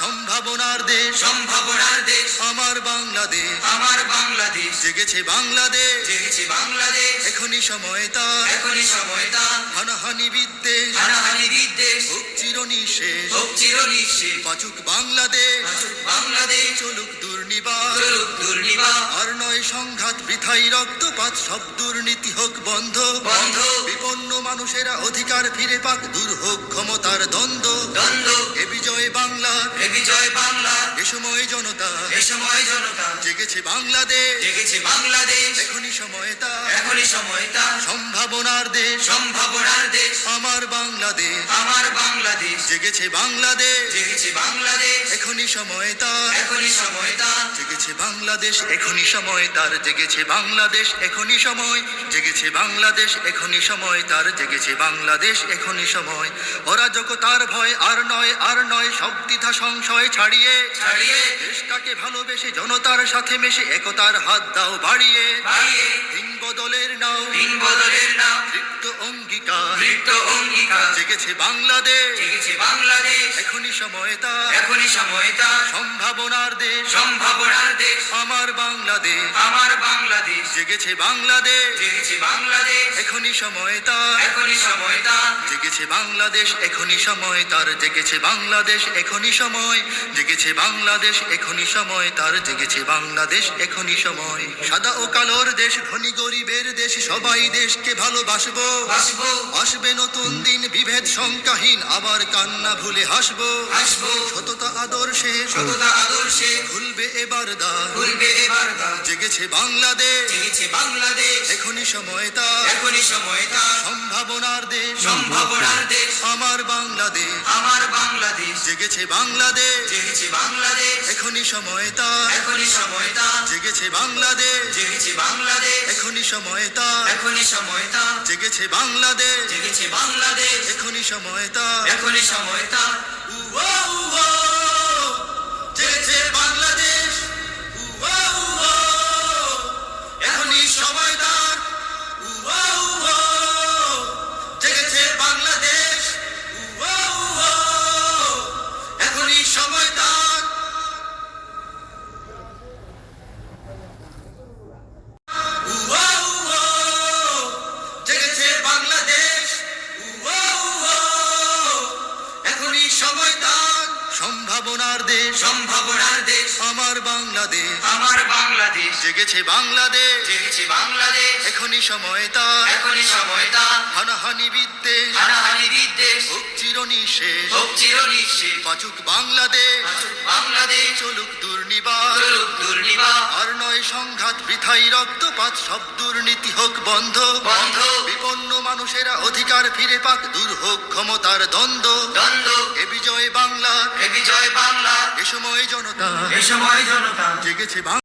সম্ভাবনার দেশ, সম্ভাবনার দেশ আমার বাংলাদেশ, আমার বাংলাদেশ। জেগেছে বাংলাদেশ, জেগেছে বাংলাদেশ, এখনই সময় তার, এখনই সময় তা। হানাহানি বিদ্বেষ হানাহানি বিদ্বেষ হোক চিরনিঃশেষ, হোক চিরনিঃশেষ। বাঁচুক বাংলাদেশ, বাঁচুক বাংলাদেশ, চলুক দুর্নিবার, চলুক দুর্নিবার। আর নয় সংঘাত, বৃথাই রক্তপাত, সব দুর্নীতি হোক বন্ধ। বন্ধ বিপন্ন মানুষেরা অধিকার ফিরে পাক, দূর হোক ক্ষমতার দ্বন্দ্ব। দ্বন্দ্ব। এ বিজয় বাংলা, এ বিজয় বাংলা, এ সময় জনতা, এ সময় জনতা। জেগেছে বাংলাদেশ, জেগেছে বাংলাদেশ, এখনই সময় তা, এখনই সময় তা। সম্ভাবনার দেশ, সম্ভাবনার দেশ আমার বাংলাদেশ, আমার বাংলাদেশ। জেগেছে বাংলাদেশ, জেগেছে বাংলাদেশ, এখনই সময় তার, এখনই সময় তা। জেগেছে বাংলাদেশ, এখনই সময় তার, জেগেছে বাংলাদেশ, এখনই সময়, জেগেছে বাংলাদেশ, এখনই সময় তার, জেগেছে বাংলাদেশ, এখনই সময়। অরাজকতার ভয় আর নয়, আর নয়, সব দ্বিধা সংশয় ছাড়িয়ে, ছাড়িয়ে দেশটাকে ভালোবেসে জনতার সাথে মেশে একতার হাত দাও বাড়িয়ে। বাড়িয়ে দিন বদলের নাও, দিন বদলের নাম, তৃপ্ত অঙ্গীকার, দৃপ্ত অঙ্গীকার। জেগেছে বাংলাদেশ, জেগেছে বাংলাদেশ, এখনই সময় তার, এখনই সময় তা। সম্ভাবনার দেশ, সম্ভাবনার দেশ আমার বাংলাদেশ, আমার বাংলাদেশ। জেগেছে বাংলাদেশ, জেগেছে বাংলাদেশ, এখনই সময় তার, এখনই সময় তা। জেগেছে বাংলাদেশ, এখনই সময় তার, জেগেছে বাংলাদেশ, এখনই সময়, জেগেছে বাংলাদেশ, এখনই সময় তার, জেগেছে বাংলাদেশ, এখনই সময়। সাদা ও কালোর দেশ, ধনী গরিবের দেশ, সবাই দেশকে ভালোবাসবো। হাসবো আসবে নতুন দিন, বিভেদ সংখ্যাহীন, আবার কান্না ভুলে হাসবো। হাসবো, সততা আদর্শে সততা আদর্শে খুলবে এবার দ্বার, খুলবে এবার দ্বার। জেগেছে বাংলাদেশ, জেগেছে বাংলাদেশ, এখনই সময় তার, এখনই সময় তা। সম্ভাবনার দেশ, সম্ভাবনার দেশ আমার বাংলাদেশ, আমার বাংলাদেশ। জেগেছে বাংলাদেশ, জেগেছে বাংলাদেশ, এখনই সময় তার, এখনই সময় তা। জেগেছে বাংলাদেশ, জেগেছে বাংলাদেশ, এখনই সময় তার, এখনই সময় তা। জেগেছে বাংলাদেশ, জেগেছে বাংলাদেশ, এখনই সময় তার, এখনই সময় তা। উও উও, জেগেছে বাংলাদেশ, উও উও, এখনই সময় তার, উও উও, জেগেছে বাংলাদেশ, উও উও, এখনই সময় তার, উও উও, জেগেছে বাংলাদেশ, উও উও, এখনই সময় তার। সম্ভাবনার দেশ, সম্ভাবনার দেশ আমার বাংলাদেশ, আমার বাংলাদেশ। জেগেছে বাংলাদেশ, জেগেছে বাংলাদেশ, এখনই সময় তার, এখনই সময় তা। হানাহানি বিদ্বেষ হানাহানি বিদ্বেষ হোক চিরনিঃশেষ, হোক চিরনিঃশেষ। বাঁচুক বাংলাদেশ, বাঁচুক বাংলাদেশ, চলুক দুর্নিবার, চলুক দুর্নিবার। আর নয় সংঘাত, বৃথাই রক্তপাত, সব দুর্নীতি হোক বন্ধ। বন্ধ বিপন্ন মানুষেরা অধিকার ফিরে পাক, দূর হোক ক্ষমতার দ্বন্দ্ব। দ্বন্দ্ব। এ বিজয় বাংলা, এ বিজয় বাংলা, এ সময় জনতা, এ সময় জনতা। জেগেছে বাংলা।